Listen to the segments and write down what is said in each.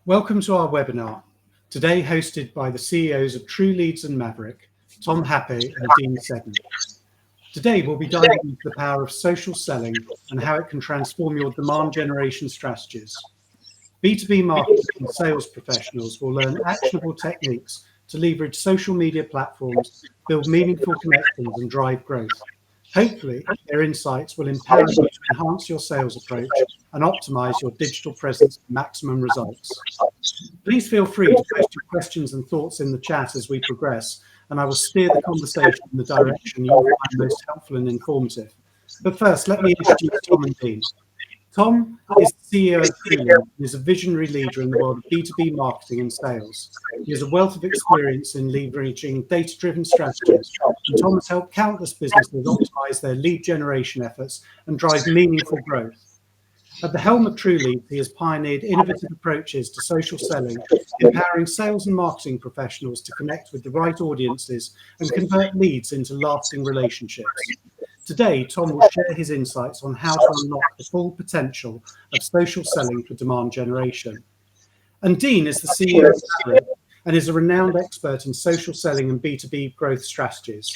Welcome to our webinar, today hosted by the CEOs of True Leads and Maverick, Tom Happy and Dean Seddon. Today we'll be diving into the power of social selling and how it can transform your demand generation strategies. B2B marketing and sales professionals will learn actionable techniques to leverage social media platforms, build meaningful connections and drive growth. Hopefully, their insights will empower you to enhance your sales approach and optimize your digital presence for maximum results. Please feel free to post your questions and thoughts in the chat as we progress, and I will steer the conversation in the direction you will find most helpful and informative. But first, let me introduce Tom and Dean. Tom is the CEO of True Leads and is a visionary leader in the world of B2B marketing and sales. He has a wealth of experience in leveraging data-driven strategies, and Tom has helped countless businesses optimize their lead generation efforts and drive meaningful growth. At the helm of True Leads, he has pioneered innovative approaches to social selling, empowering sales and marketing professionals to connect with the right audiences and convert leads into lasting relationships. Today, Tom will share his insights on how to unlock the full potential of social selling for demand generation. And Dean is the CEO of Seddon and is a renowned expert in social selling and B2B growth strategies.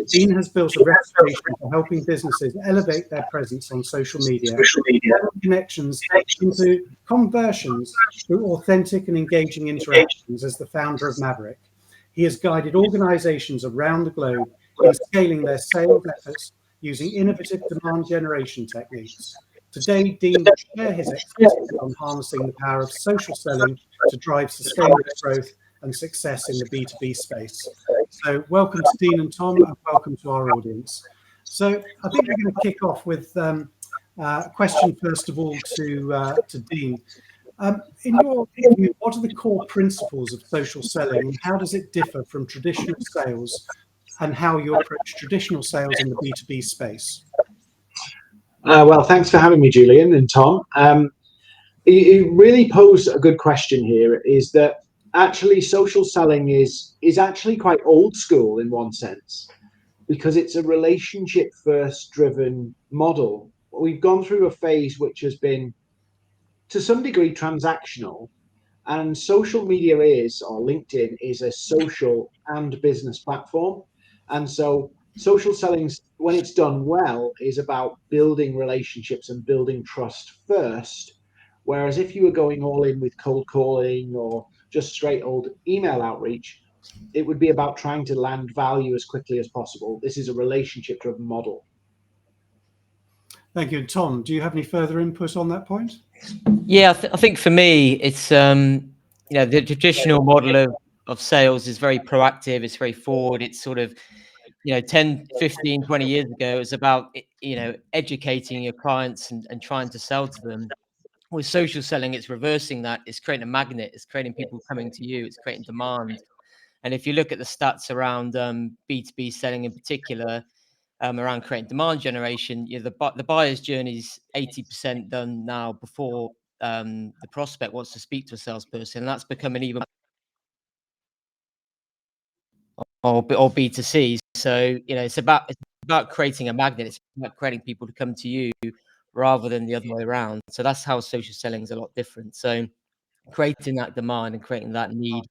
Dean has built a reputation for helping businesses elevate their presence on social media, connections into conversions through authentic and engaging interactions as the founder of Maverick. He has guided organizations around the globe in scaling their sales efforts using innovative demand generation techniques. Today, Dean will share his expertise on harnessing the power of social selling to drive sustainable growth and success in the B2B space. So welcome to Dean and Tom, and welcome to our audience. So I think we're going to kick off with a question, first of all, to Dean. In your view, what are the core principles of social selling, and how does it differ from traditional sales, and how you approach traditional sales in the B2B space? Well, thanks for having me, Julian and Tom. You really posed a good question here, is that actually social selling is actually quite old school in one sense, because it's a relationship first driven model. We've gone through a phase which has been to some degree transactional, and social media or LinkedIn is a social and business platform. And so social selling, when it's done well, is about building relationships and building trust first. Whereas if you were going all in with cold calling or just straight old email outreach, it would be about trying to land value as quickly as possible. This is a relationship driven model. Thank you. And Tom, do you have any further input on that point? Yeah, I think for me, it's the traditional model of sales is very proactive. It's very forward. It's sort of 10, 15, 20 years ago, it was about educating your clients and trying to sell to them. With social selling, it's reversing that. It's creating a magnet. It's creating people coming to you. It's creating demand. And if you look at the stats around B2B selling in particular, around creating demand generation, the buyer's journey is 80% done now before the prospect wants to speak to a salesperson. And that's becoming even or B2C. So it's about creating a magnet. It's about creating people to come to you rather than the other way around. So that's how social selling is a lot different. So creating that demand and creating that need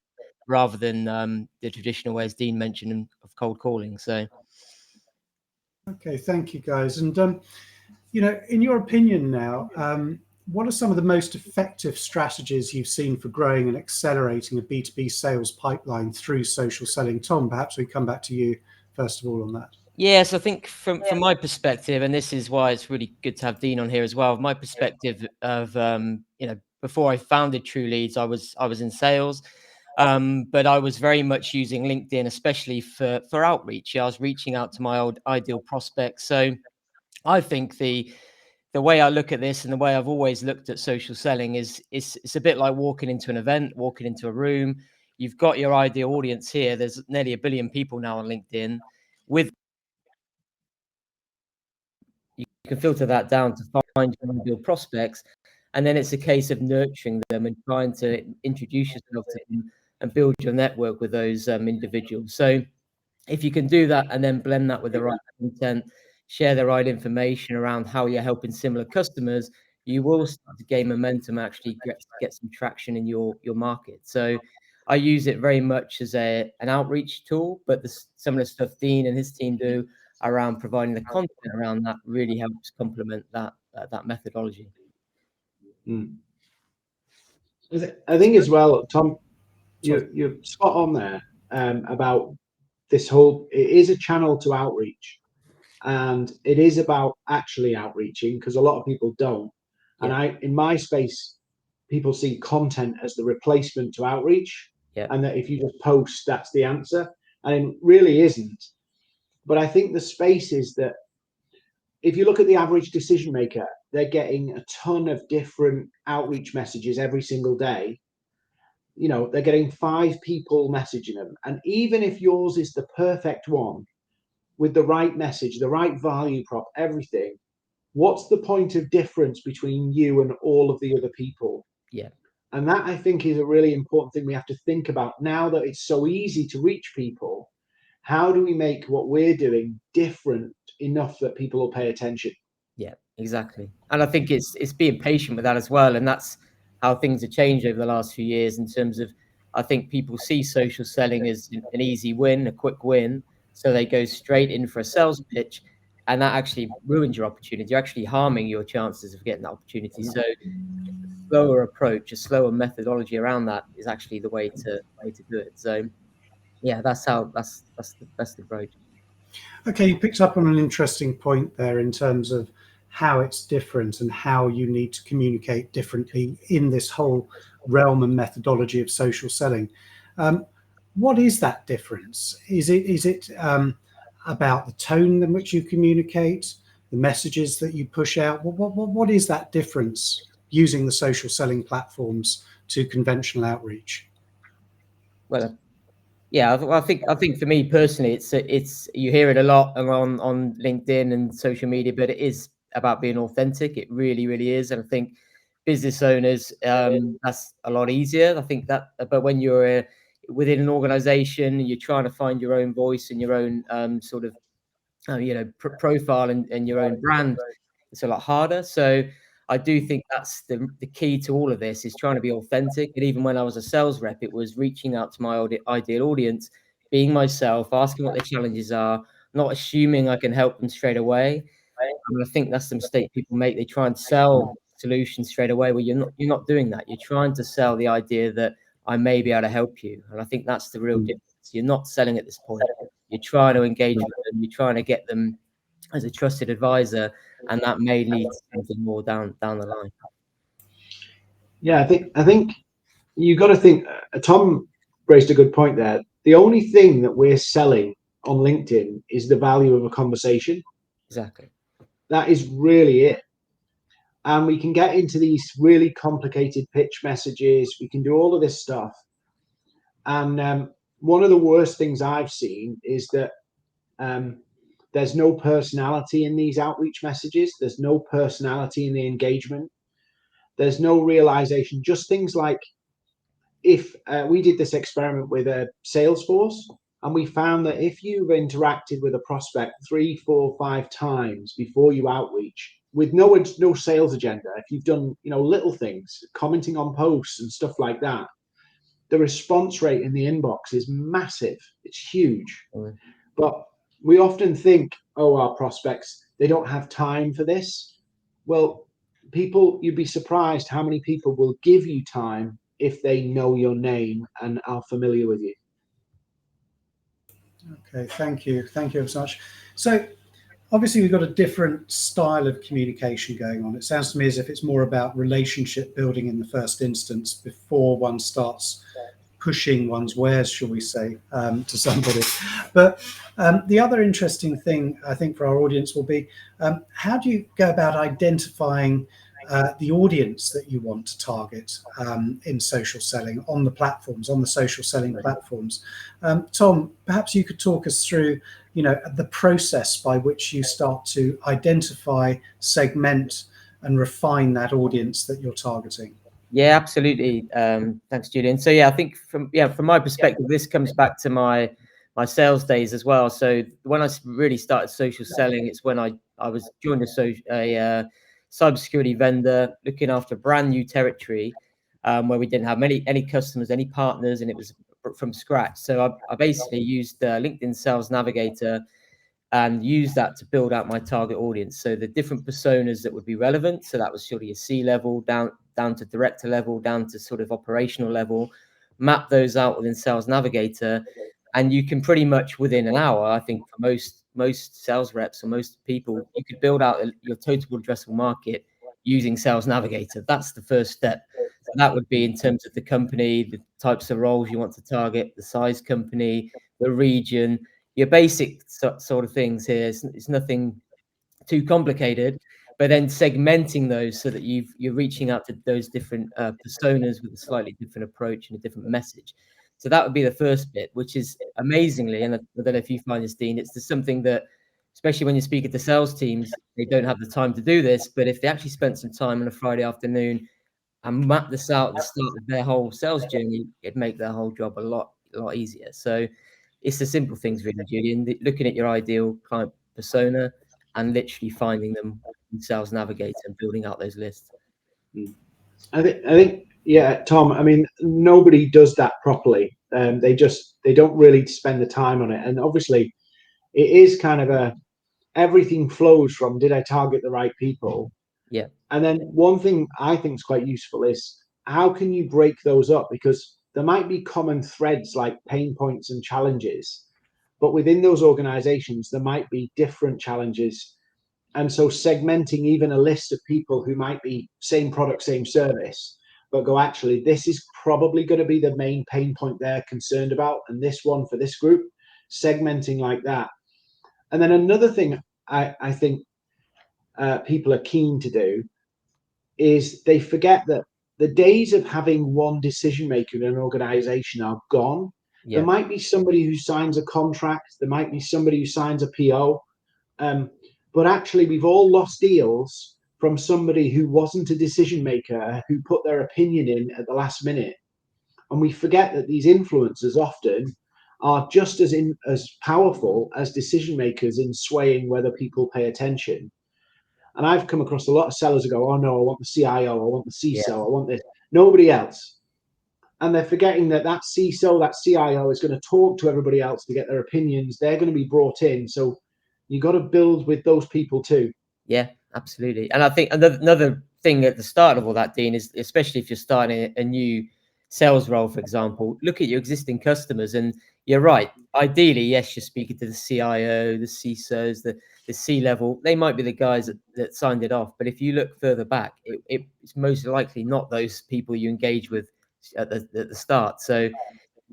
rather than the traditional way, as Dean mentioned, of cold calling. So okay, thank you guys. And in your opinion now, what are some of the most effective strategies you've seen for growing and accelerating a B2B sales pipeline through social selling? Tom, perhaps we come back to you first of all on that. Yes, I think from my perspective, and this is why it's really good to have Dean on here as well. My perspective of before I founded True Leads, I was in sales, but I was very much using LinkedIn, especially for outreach. I was reaching out to my old ideal prospects. So I think the way I look at this and the way I've always looked at social selling is it's a bit like walking into an event, walking into a room. You've got your ideal audience here. There's nearly 1 billion people now on LinkedIn. You can filter that down to find your ideal prospects, and then it's a case of nurturing them and trying to introduce yourself to them and build your network with those individuals. So if you can do that and then blend that with the right content, share the right information around how you're helping similar customers, you will start to gain momentum, actually get some traction in your market. So I use it very much as an outreach tool, but some of the stuff Dean and his team do around providing the content around that really helps complement that methodology. I think as well, Tom, you're spot on there about this whole. It is a channel to outreach, and it is about actually outreaching, because a lot of people don't. And in my space, people see content as the replacement to outreach, and that if you just post, that's the answer, and it really isn't. But I think the space is that if you look at the average decision maker, they're getting a ton of different outreach messages every single day. You know, they're getting 5 people messaging them, and even if yours is the perfect one with the right message, the right value prop, everything, what's the point of difference between you and all of the other people? And that, I think, is a really important thing we have to think about now that it's so easy to reach people. How do we make what we're doing different enough that people will pay attention? Yeah, exactly. And I think it's being patient with that as well. And that's how things have changed over the last few years in terms of, I think people see social selling as an easy win, a quick win. So they go straight in for a sales pitch, and that actually ruins your opportunity. You're actually harming your chances of getting that opportunity. So a slower approach, a slower methodology around that is actually the way to do it. So yeah, that's the best approach. Okay, you picked up on an interesting point there in terms of how it's different and how you need to communicate differently in this whole realm and methodology of social selling. What is that difference? Is it about the tone in which you communicate, the messages that you push out? What is that difference using the social selling platforms to conventional outreach? Well, yeah, I think for me personally, it's you hear it a lot on LinkedIn and social media, but it is about being authentic. It really, really is, and I think business owners, that's a lot easier. I think that, but when you're within an organization, you're trying to find your own voice and your own sort of profile and your own brand, it's a lot harder. So I do think that's the key to all of this, is trying to be authentic. And even when I was a sales rep, it was reaching out to my ideal audience, being myself, asking what their challenges are, not assuming I can help them straight away. And I think that's the mistake people make. They try and sell solutions straight away. Well, you're not doing that. You're trying to sell the idea that I may be able to help you. And I think that's the real difference. You're not selling at this point. You're trying to engage with them. You're trying to get them as a trusted advisor, and that may lead to something more down the line. Yeah, I think you got to think. Tom raised a good point there. The only thing that we're selling on LinkedIn is the value of a conversation. Exactly. That is really it. And we can get into these really complicated pitch messages. We can do all of this stuff. And one of the worst things I've seen is that there's no personality in these outreach messages. There's no personality in the engagement. There's no realization. Just things like, if we did this experiment with a Salesforce, and we found that if you've interacted with a prospect 3, 4, 5 times before you outreach, with no sales agenda, if you've done little things, commenting on posts and stuff like that, the response rate in the inbox is massive. It's huge. But we often think, oh, our prospects, they don't have time for this. Well, you'd be surprised how many people will give you time if they know your name and are familiar with you. Okay, thank you so much. So obviously we've got a different style of communication going on. It sounds to me as if it's more about relationship building in the first instance before one starts pushing one's wares, shall we say, to somebody. But the other interesting thing, I think, for our audience will be, how do you go about identifying the audience that you want to target in social selling on the platforms, on the social selling platforms? Tom, perhaps you could talk us through, the process by which you start to identify, segment, and refine that audience that you're targeting. Yeah, absolutely. Thanks, Julian. So yeah, I think from my perspective, this comes back to my sales days as well. So when I really started social selling, it's when I was joined a cybersecurity vendor looking after brand new territory, where we didn't have any customers, any partners, and it was from scratch. So I basically used LinkedIn Sales Navigator and use that to build out my target audience. So the different personas that would be relevant. So that was sort of your C-level down to director level, down to sort of operational level, map those out within Sales Navigator. And you can pretty much within an hour, I think for most sales reps or most people, you could build out your total addressable market using Sales Navigator. That's the first step. So that would be in terms of the company, the types of roles you want to target, the size company, the region, your basic sort of things here. It's nothing too complicated, but then segmenting those so that you're reaching out to those different personas with a slightly different approach and a different message. So that would be the first bit, which is amazingly, and I don't know if you find this, Dean, it's just something that, especially when you speak at the sales teams, they don't have the time to do this, but if they actually spent some time on a Friday afternoon and map this out at the start of their whole sales journey, it'd make their whole job a lot easier. So it's the simple things really, Julian, looking at your ideal client persona and literally finding them in Sales Navigator and building out those lists. I think, yeah, Tom, I mean, nobody does that properly. They don't really spend the time on it. And obviously it is kind of everything flows from, did I target the right people? Yeah. And then one thing I think is quite useful is, how can you break those up? Because there might be common threads like pain points and challenges, but within those organizations, there might be different challenges. And so segmenting even a list of people who might be same product, same service, but go, actually, this is probably going to be the main pain point they're concerned about, and this one for this group, segmenting like that. And then another thing I think people are keen to do is they forget that the days of having one decision maker in an organization are gone. Yeah. There might be somebody who signs a contract, there might be somebody who signs a PO, but actually we've all lost deals from somebody who wasn't a decision maker, who put their opinion in at the last minute. And we forget that these influencers often are just as powerful as decision makers in swaying whether people pay attention. And I've come across a lot of sellers who go, oh no, I want the CIO, I want the CISO, I want this, nobody else. And they're forgetting that CISO, that CIO is going to talk to everybody else to get their opinions. They're going to be brought in. So you got to build with those people too. Yeah, absolutely. And I think another thing at the start of all that, Dean, is especially if you're starting a new sales role, for example, look at your existing customers. And you're right. Ideally, yes, you're speaking to the CIO, the CISOs, the C-level. They might be the guys that signed it off. But if you look further back, it's most likely not those people you engage with at the start. So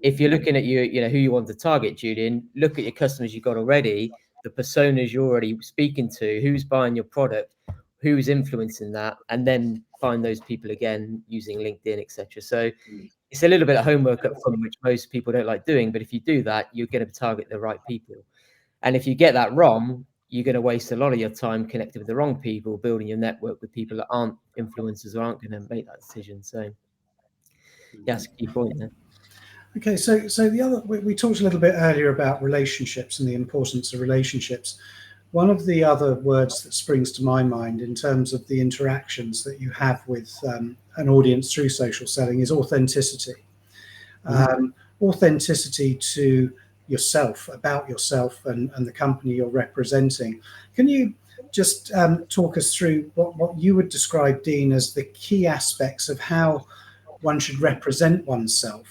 if you're looking at who you want to target, Julian, look at your customers you've got already, the personas you're already speaking to, who's buying your product, who's influencing that, and then find those people again using LinkedIn, etc. So it's a little bit of homework up front, which most people don't like doing. But if you do that, you're going to target the right people. And if you get that wrong, you're going to waste a lot of your time connected with the wrong people, building your network with people that aren't influencers or aren't going to make that decision. So yeah, that's a key point there. Okay, so the other, we talked a little bit earlier about relationships and the importance of relationships. One of the other words that springs to my mind in terms of the interactions that you have with an audience through social selling is authenticity. Authenticity to yourself, about yourself and the company you're representing. Can you just talk us through what you would describe, Dean, as the key aspects of how one should represent oneself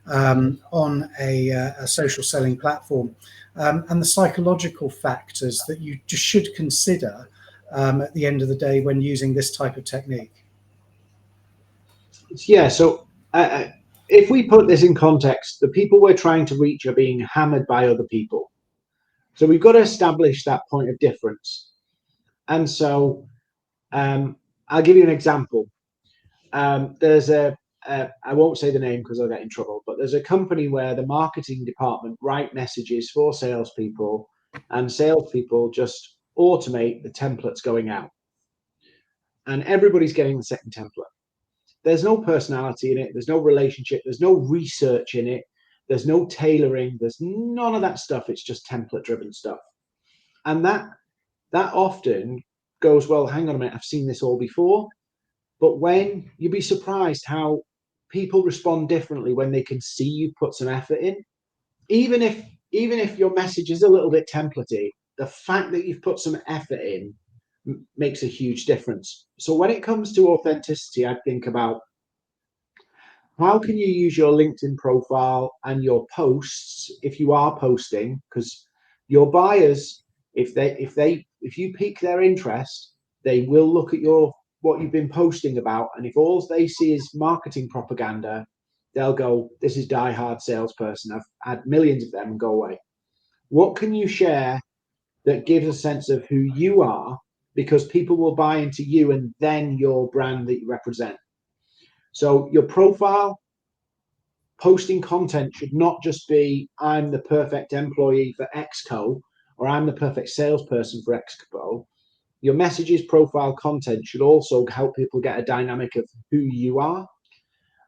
on a social selling platform, and the psychological factors that you just should consider at the end of the day when using this type of technique? Yeah, so if we put this in context, the people we're trying to reach are being hammered by other people. So we've got to establish that point of difference. And so I'll give you an example. There's I won't say the name because I'll get in trouble, but there's a company where the marketing department write messages for salespeople, and salespeople just automate the templates going out. And everybody's getting the second template. There's no personality in it. There's no relationship. There's no research in it. There's no tailoring. There's none of that stuff. It's just template driven stuff. And that often goes, well, hang on a minute, I've seen this all before. But when you'd be surprised how people respond differently when they can see you put some effort in, even if your message is a little bit templatey, the fact that you've put some effort in makes a huge difference. So when it comes to authenticity, I think about how can you use your LinkedIn profile and your posts if you are posting, because your buyers, if you pique their interest, they will look at what you've been posting about, and if all they see is marketing propaganda, they'll go, this is die-hard salesperson, I've had millions of them, and go away. What can you share that gives a sense of who you are, because people will buy into you and then your brand that you represent? So your profile, posting content should not just be, I'm the perfect employee for Exco, or I'm the perfect salesperson for Exco. Your messages, profile, content should also help people get a dynamic of who you are.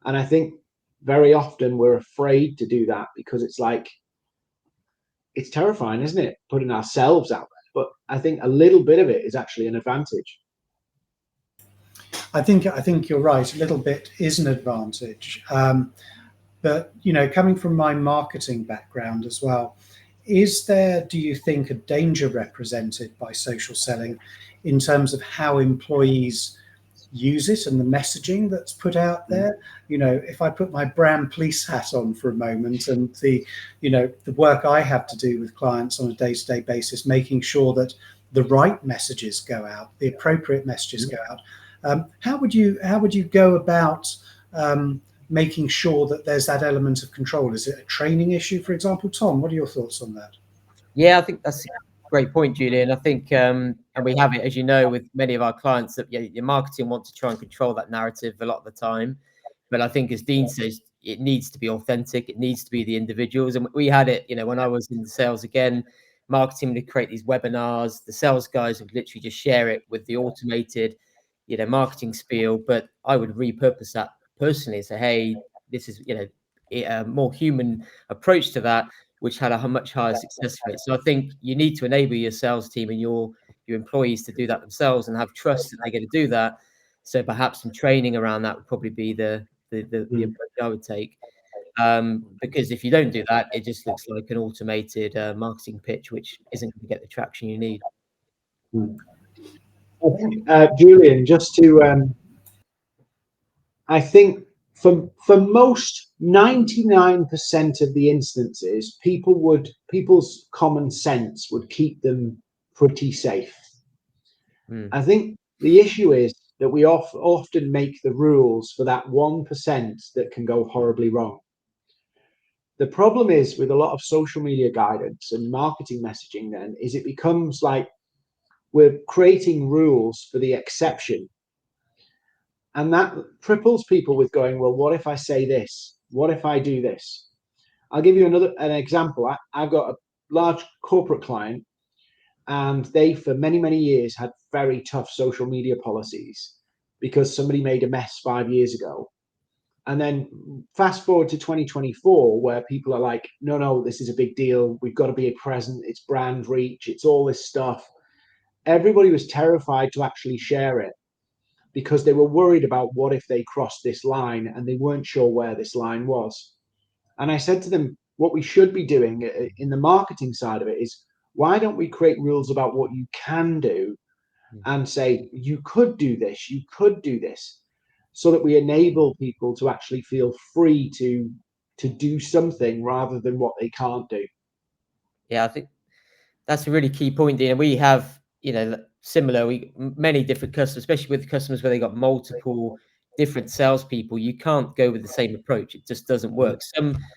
And I think very often we're afraid to do that because it's like, it's terrifying, isn't it? Putting ourselves out there. But I think a little bit of it is actually an advantage. I think you're right. A little bit is an advantage. But, you know, coming from my marketing background as well, is there, do you think, a danger represented by social selling in terms of how employees use it and the messaging that's put out there? You know, if I put my brand police hat on for a moment, and the work I have to do with clients on a day-to-day basis, making sure that the right messages go out, the appropriate messages go out. How would you go about making sure that there's that element of control? Is it a training issue, for example? Tom, what are your thoughts on that? Yeah, I think that's a great point, Julian. I think, and we have it, as you know, with many of our clients, that your marketing want to try and control that narrative a lot of the time. But I think, as Dean says, it needs to be authentic. It needs to be the individuals. And we had it, you know, when I was in sales again, marketing would create these webinars. The sales guys would literally just share it with the automated, you know, marketing spiel. But I would repurpose that personally and say, hey, this is, you know, a more human approach to that, which had a much higher success rate. So I think you need to enable your sales team and your employees to do that themselves and have trust that they're going to do that. So perhaps some training around that would probably be the approach I would take. Because if you don't do that, it just looks like an automated marketing pitch, which isn't going to get the traction you need. I think, Julian, just to, I think for most 99% of the instances, people's common sense would keep them pretty safe. I think the issue is that we often make the rules for that 1% that can go horribly wrong. The problem is with a lot of social media guidance and marketing messaging then is it becomes like we're creating rules for the exception. And that cripples people with going, well, what if I say this? What if I do this? I'll give you an example. I've got a large corporate client, and they, for many, many years, had very tough social media policies because somebody made a mess 5 years ago. And then fast forward to 2024, where people are like, no, this is a big deal. We've got to be present. It's brand reach. It's all this stuff. Everybody was terrified to actually share it because they were worried about what if they crossed this line, and they weren't sure where this line was. And I said to them, what we should be doing in the marketing side of it is, why don't we create rules about what you can do and say, you could do this, you could do this, so that we enable people to actually feel free to do something rather than what they can't do. Yeah, I think that's a really key point, Dean. And we have, you know, many different customers, especially with customers where they got multiple different salespeople. You can't go with the same approach. It just doesn't work.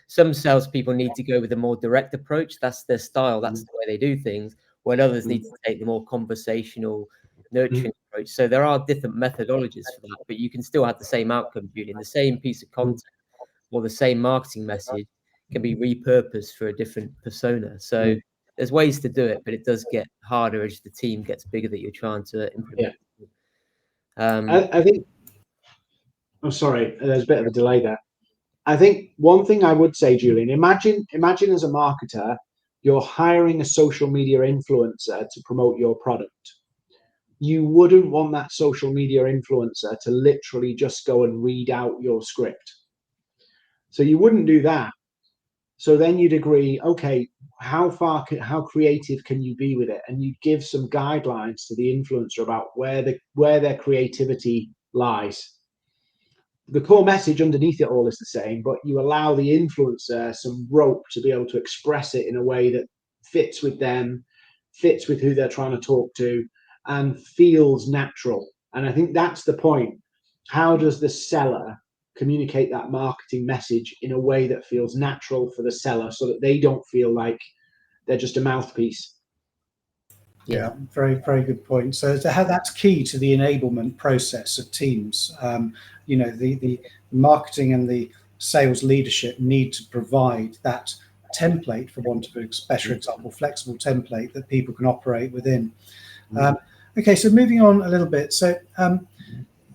Some salespeople need to go with a more direct approach. That's their style. That's the way they do things. While others need to take the more conversational, nurturing approach. So there are different methodologies for that, but you can still have the same outcome, Julian. The same piece of content or the same marketing message can be repurposed for a different persona. So there's ways to do it, but it does get harder as the team gets bigger that you're trying to implement. I think, oh, sorry, there's a bit of a delay there. I think one thing I would say, Julian, imagine as a marketer, you're hiring a social media influencer to promote your product. you wouldn't want that social media influencer to literally just go and read out your script. So you wouldn't do that. So then you'd agree, okay, how creative can you be with it? And you'd give some guidelines to the influencer about where their creativity lies. The core message underneath it all is the same, but you allow the influencer some rope to be able to express it in a way that fits with them, fits with who they're trying to talk to, and feels natural. And I think that's the point. How does the seller communicate that marketing message in a way that feels natural for the seller so that they don't feel like they're just a mouthpiece? Yeah, very, very good point. So how that's key to the enablement process of teams. The marketing and the sales leadership need to provide that template, for want of a better example, flexible template that people can operate within. Okay, so moving on a little bit. So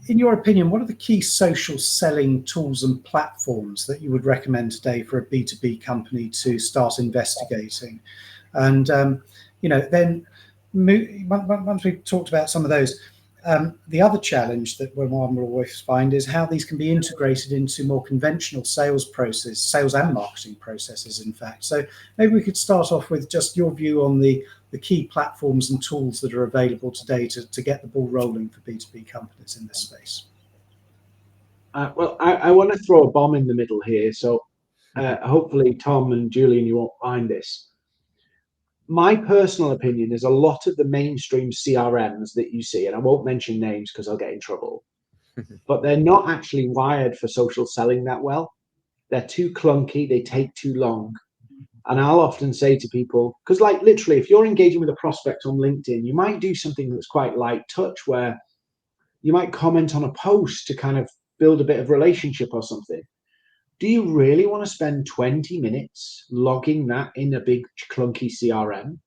in your opinion, what are the key social selling tools and platforms that you would recommend today for a B2B company to start investigating? And, then once we've talked about some of those, the other challenge that one will always find is how these can be integrated into more conventional sales and marketing processes, in fact. So maybe we could start off with just your view on the key platforms and tools that are available today to get the ball rolling for B2B companies in this space. Well, I want to throw a bomb in the middle here. So hopefully, Tom and Julian, you won't mind this. My personal opinion is a lot of the mainstream CRMs that you see, and I won't mention names because I'll get in trouble, but they're not actually wired for social selling that well. They're too clunky. They take too long. And I'll often say to people, because like literally, if you're engaging with a prospect on LinkedIn, you might do something that's quite light touch where you might comment on a post to kind of build a bit of relationship or something. Do you really want to spend 20 minutes logging that in a big clunky CRM?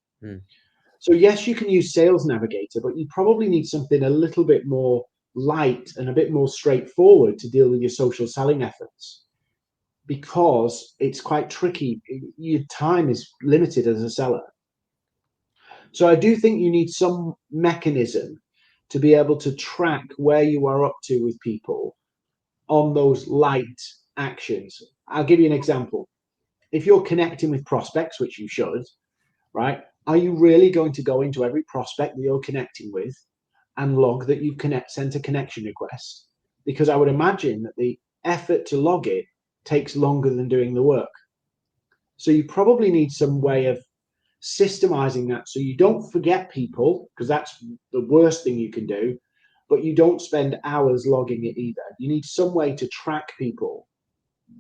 So yes, you can use Sales Navigator, but you probably need something a little bit more light and a bit more straightforward to deal with your social selling efforts, because it's quite tricky. Your time is limited as a seller. So I do think you need some mechanism to be able to track where you are up to with people on those light actions. I'll give you an example. If you're connecting with prospects, which you should, right? Are you really going to go into every prospect that you're connecting with and log that you've sent a connection request? Because I would imagine that the effort to log it takes longer than doing the work. So you probably need some way of systemizing that so you don't forget people, because that's the worst thing you can do, but you don't spend hours logging it either. You need some way to track people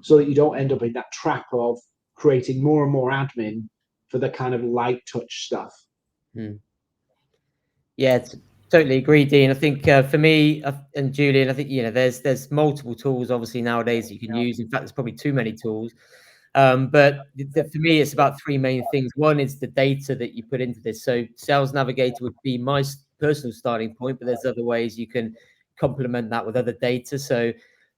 so that you don't end up in that trap of creating more and more admin for the kind of light touch stuff. Yeah, totally agree, Dean. I think for me and Julian, I think there's multiple tools obviously nowadays that you can use. In fact, there's probably too many tools. But for me, it's about three main things. One is the data that you put into this. So Sales Navigator would be my personal starting point, but there's other ways you can complement that with other data. So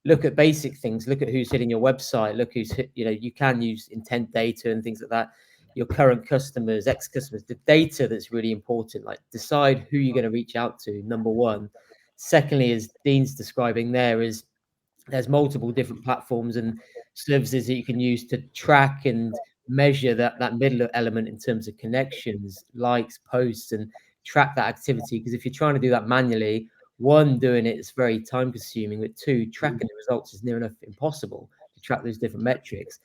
look at basic things. Look at who's hitting your website. Look who's hit, you can use intent data and things like that. Your current customers, ex-customers, the data that's really important. Like decide who you're going to reach out to, number one. Secondly, as Dean's describing there's multiple different platforms and services that you can use to track and measure that middle element in terms of connections, likes, posts, and track that activity. Because if you're trying to do that manually, one, doing it is very time consuming, but two, tracking the results is near enough impossible to track those different metrics.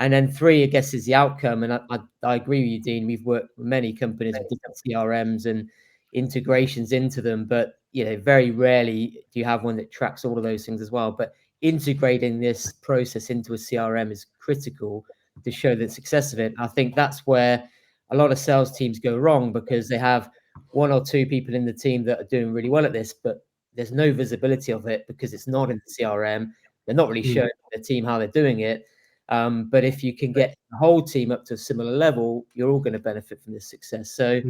And then three, I guess, is the outcome. And I agree with you, Dean. We've worked with many companies with different CRMs and integrations into them, but very rarely do you have one that tracks all of those things as well. But integrating this process into a CRM is critical to show the success of it. I think that's where a lot of sales teams go wrong, because they have one or two people in the team that are doing really well at this, but there's no visibility of it because it's not in the CRM. They're not really showing the team how they're doing it. But if you can get the whole team up to a similar level, you're all going to benefit from this success. So,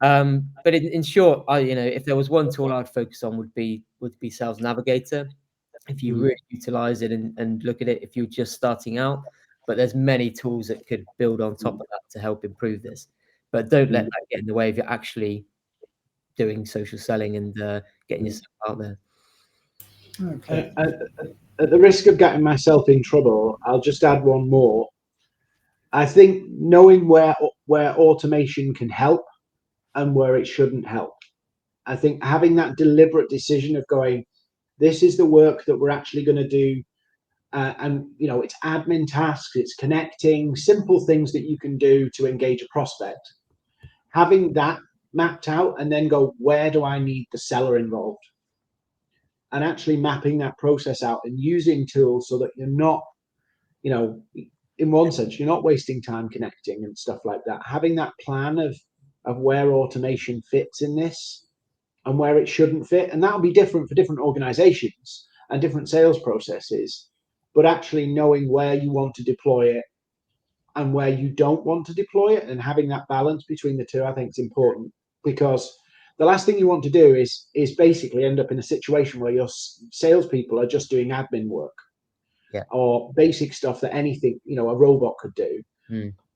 but in short, if there was one tool I'd focus on would be Sales Navigator. If you really utilize it and look at it, if you're just starting out, but there's many tools that could build on top of that to help improve this. But don't let that get in the way of you actually doing social selling and getting yourself out there. Okay. At the risk of getting myself in trouble, I'll just add one more. I think knowing where automation can help and where it shouldn't help. I think having that deliberate decision of going, this is the work that we're actually going to do, and it's admin tasks, it's connecting, simple things that you can do to engage a prospect. Having that mapped out, and then go, where do I need the seller involved? And actually mapping that process out and using tools so that you're not, in one sense, you're not wasting time connecting and stuff like that. Having that plan of where automation fits in this and where it shouldn't fit. And that'll be different for different organizations and different sales processes, but actually knowing where you want to deploy it and where you don't want to deploy it, and having that balance between the two, I think is important, because the last thing you want to do is basically end up in a situation where your salespeople are just doing admin work, or basic stuff that anything, a robot could do.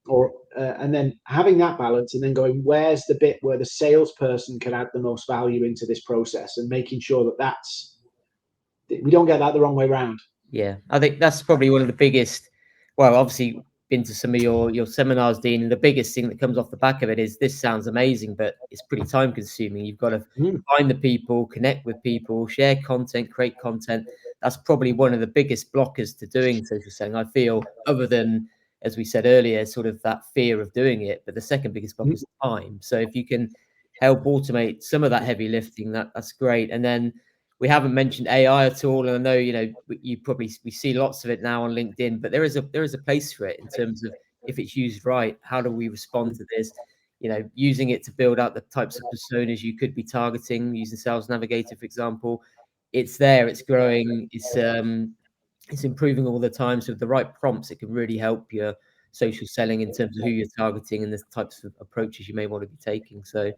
Or and then having that balance, and then going, where's the bit where the salesperson can add the most value into this process, and making sure that we don't get that the wrong way around. Yeah, I think that's probably one of the biggest. Well, obviously, been to some of your seminars, Dean, and the biggest thing that comes off the back of it is, this sounds amazing, but it's pretty time consuming. You've got to find the people, connect with people, share content, create content. That's probably one of the biggest blockers to doing social selling, I feel, other than, as we said earlier, sort of that fear of doing it. But the second biggest block is time. So if you can help automate some of that heavy lifting, that's great. And then we haven't mentioned AI at all, and I know we see lots of it now on LinkedIn, but there is a place for it in terms of, if it's used right, how do we respond to this? Using it to build out the types of personas you could be targeting, using Sales Navigator, for example. It's there, it's growing, it's improving all the time. So with the right prompts, it can really help your social selling in terms of who you're targeting and the types of approaches you may want to be taking. So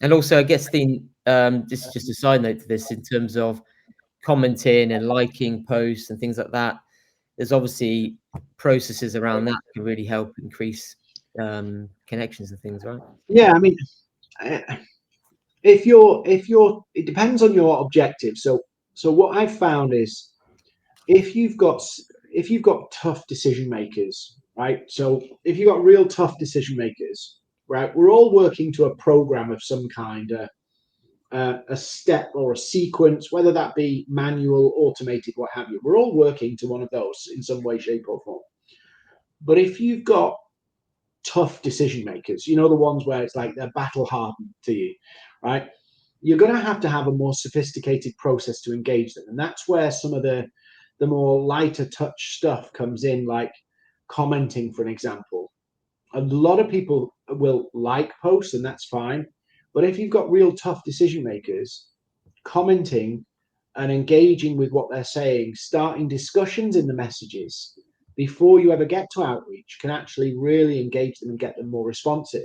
and also, I guess, this is just a side note to this, in terms of commenting and liking posts and things like that. There's obviously processes around that can really help increase connections and things, right? Yeah, I mean, it depends on your objective. So what I've found is, if you've got tough decision makers, right? So if you've got real tough decision makers, right? We're all working to a program of some kind, a step or a sequence, whether that be manual, automated, what have you. We're all working to one of those in some way, shape, or form. But if you've got tough decision makers, the ones where it's like they're battle hardened to you, right? You're going to have a more sophisticated process to engage them. And that's where some of the more lighter touch stuff comes in, like commenting, for an example. A lot of people will like posts, and that's fine. But if you've got real tough decision makers, commenting and engaging with what they're saying, starting discussions in the messages before you ever get to outreach, can actually really engage them and get them more responsive.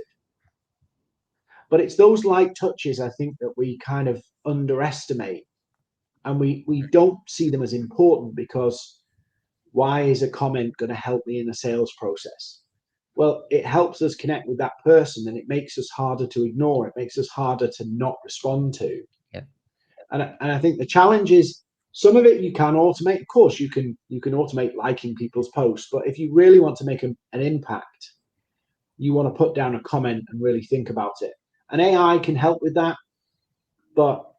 But it's those light touches, I think, that we kind of underestimate, and we don't see them as important, because why is a comment going to help me in a sales process? Well, it helps us connect with that person, and it makes us harder to ignore. It makes us harder to not respond to. Yeah. And I think the challenge is, some of it you can automate. Of course, you can automate liking people's posts, but if you really want to make an impact, you want to put down a comment and really think about it. And AI can help with that, but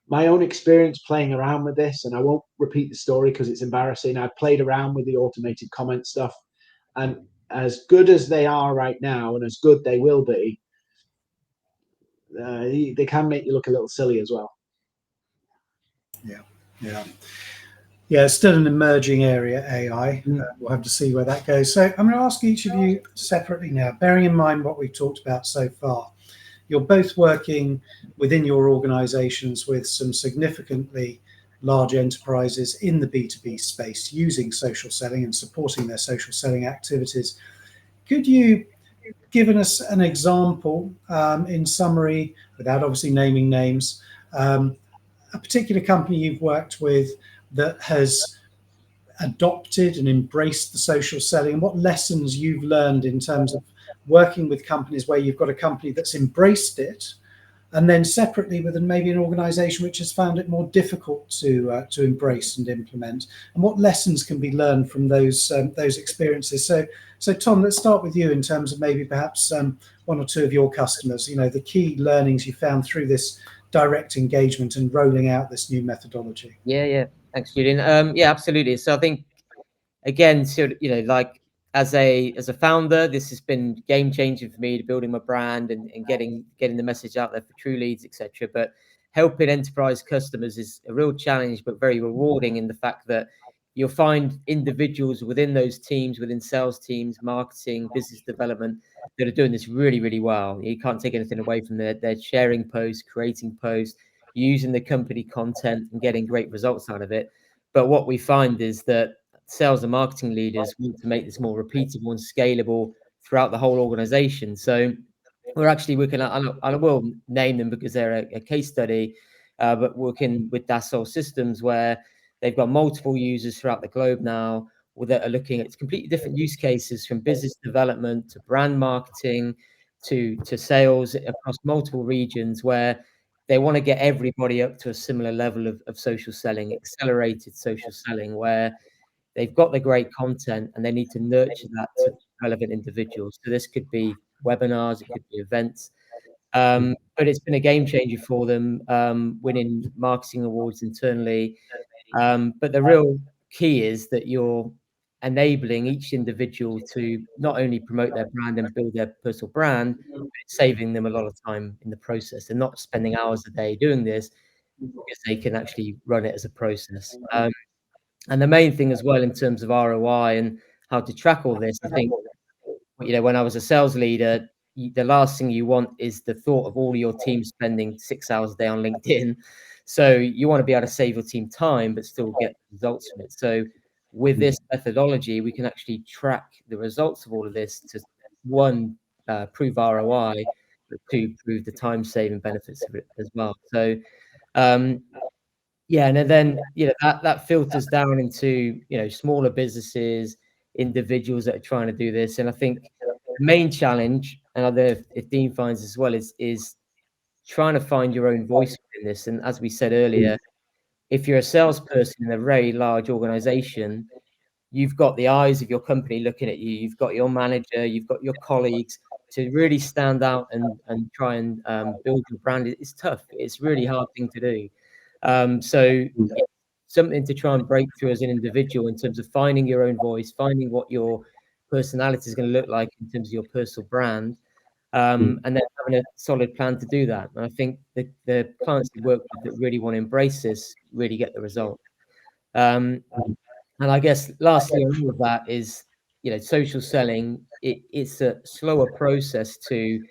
my own experience playing around with this, and I won't repeat the story because it's embarrassing. I've played around with the automated comment stuff, and as good as they are right now, and as good they will be, they can make you look a little silly as well. Yeah, it's still an emerging area, AI. We'll have to see where that goes. So I'm going to ask each of you separately now, bearing in mind what we've talked about so far. You're both working within your organizations with some significantly large enterprises in the B2B space, using social selling and supporting their social selling activities. Could you give us an example, in summary, without obviously naming names, a particular company you've worked with that has adopted and embraced the social selling, and what lessons you've learned in terms of working with companies where you've got a company that's embraced it, and then separately with maybe an organisation which has found it more difficult to embrace and implement, and what lessons can be learned from those experiences. So Tom, let's start with you in terms of maybe perhaps one or two of your customers. The key learnings you found through this direct engagement and rolling out this new methodology. Yeah. Thanks, Julian. Yeah, absolutely. So I think, again, so like as a founder, this has been game changing for me to building my brand and getting the message out there for True Leads, etc. But helping enterprise customers is a real challenge, but very rewarding in the fact that you'll find individuals within those teams, within sales teams, marketing, business development, that are doing this really, really well. You can't take anything away from they're sharing posts, creating posts, using the company content and getting great results out of it. But what we find is that sales and marketing leaders want to make this more repeatable and scalable throughout the whole organization. So we're actually working on, I will name them because they're a case study, but working with Dassault Systems, where they've got multiple users throughout the globe now that are looking at completely different use cases, from business development to brand marketing to sales across multiple regions, where they want to get everybody up to a similar level of social selling, accelerated social selling, where they've got the great content and they need to nurture that to relevant individuals. So this could be webinars, it could be events, but it's been a game changer for them, winning marketing awards internally. But the real key is that you're enabling each individual to not only promote their brand and build their personal brand, but it's saving them a lot of time in the process. They're not spending hours a day doing this because they can actually run it as a process. And the main thing as well in terms of ROI and how to track all this, I think, when I was a sales leader, the last thing you want is the thought of all your team spending 6 hours a day on LinkedIn. So you want to be able to save your team time, but still get results from it. So with this methodology, we can actually track the results of all of this to, one, prove ROI, but two, prove the time saving benefits of it as well. So, yeah, and then that filters down into smaller businesses, individuals that are trying to do this. And I think the main challenge, and I don't know if Dean finds as well, is trying to find your own voice in this. And as we said earlier, if you're a salesperson in a very large organization, you've got the eyes of your company looking at you. You've got your manager, you've got your colleagues to really stand out and try and build your brand. It's tough. It's a really hard thing to do. So it's something to try and break through as an individual in terms of finding your own voice, finding what your personality is going to look like in terms of your personal brand, and then having a solid plan to do that. And I think the clients we work with that really want to embrace this really get the result. And I guess lastly on all of that is, social selling, it's a slower process to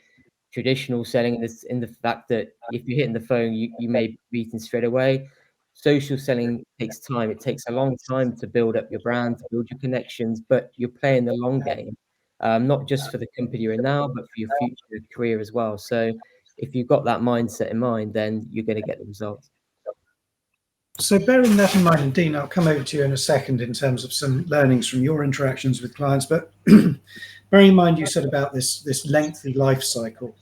traditional selling in the fact that if you're hitting the phone, you may be beaten straight away. Social selling takes time. It takes a long time to build up your brand, to build your connections, but you're playing the long game, not just for the company you're in now, but for your future career as well. So if you've got that mindset in mind, then you're going to get the results. So bearing that in mind, and Dean, I'll come over to you in a second in terms of some learnings from your interactions with clients, but bearing in mind you said about this lengthy life cycle,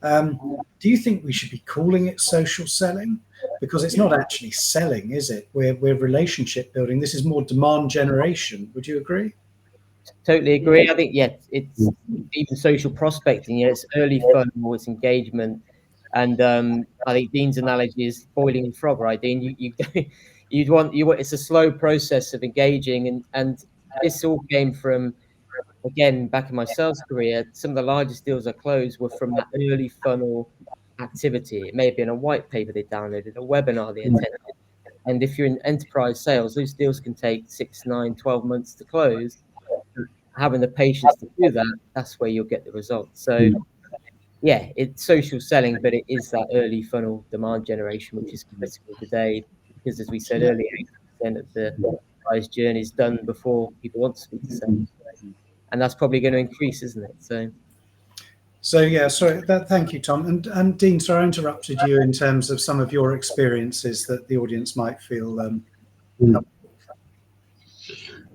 do you think we should be calling it social selling? Because it's not actually selling, is it? We're relationship building. This is more demand generation. Would you agree? Totally agree. I think, it's even social prospecting. It's early funnel, it's engagement. And I think Dean's analogy is boiling the frog, right, Dean? It's a slow process of engaging, and this all came from, again, back in my sales career. Some of the largest deals I closed were from that early funnel activity. It may have been a white paper they downloaded, a webinar they attended. And if you're in enterprise sales, those deals can take 6, 9, 12 months to close. Having the patience to do that, that's where you'll get the results. So yeah, it's social selling, but it is that early funnel demand generation, which is critical today, because as we said earlier, 80% of the buyer's journey is done before people want to speak to sales. And that's probably going to increase, isn't it? So yeah, sorry. Thank you, Tom. And Dean, sorry I interrupted you in terms of some of your experiences that the audience might feel.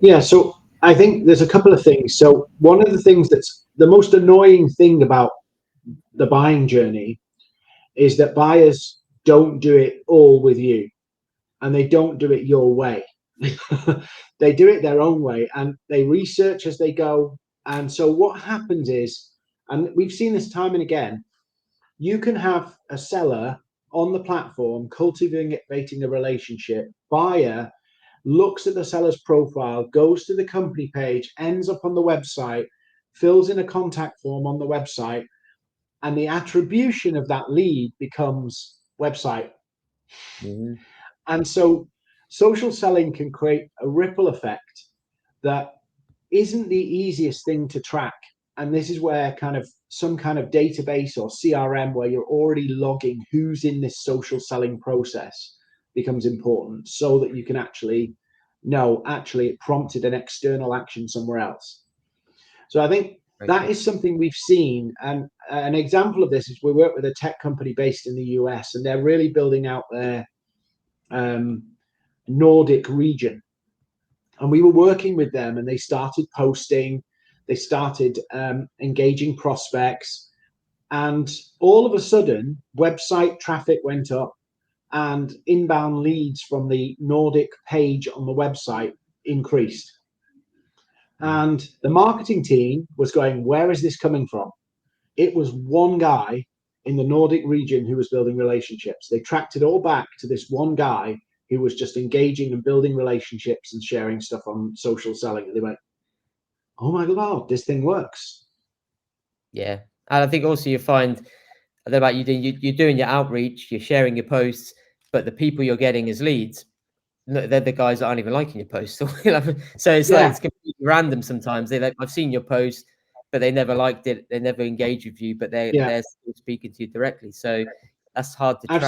Yeah, so I think there's a couple of things. So one of the things that's the most annoying thing about the buying journey is that buyers don't do it all with you, and they don't do it your way. They do it their own way, and they research as they go. And so what happens is, and we've seen this time and again, you can have a seller on the platform cultivating a relationship. Buyer looks at the seller's profile, goes to the company page, ends up on the website, fills in a contact form on the website, and the attribution of that lead becomes website. Mm-hmm. And so social selling can create a ripple effect that isn't the easiest thing to track. And this is where kind of some kind of database or CRM where you're already logging who's in this social selling process becomes important, so that you can actually know, actually it prompted an external action somewhere else. So I think that is something we've seen. And an example of this is we work with a tech company based in the US, and they're really building out their Nordic region. And we were working with them, and they started posting, they started engaging prospects, and all of a sudden website traffic went up and inbound leads from the Nordic page on the website increased. And the marketing team was going, where is this coming from? It was one guy in the Nordic region who was building relationships. They tracked it all back to this one guy who was just engaging and building relationships and sharing stuff on social selling. And they went, oh my God, this thing works. Yeah. And I think also you find, I don't know about you, you're doing your outreach, you're sharing your posts, but the people you're getting as leads, they're the guys that aren't even liking your posts. So it's like it's completely random sometimes. I've seen your post, but they never liked it. They never engaged with you, but they're still speaking to you directly. So that's hard to track.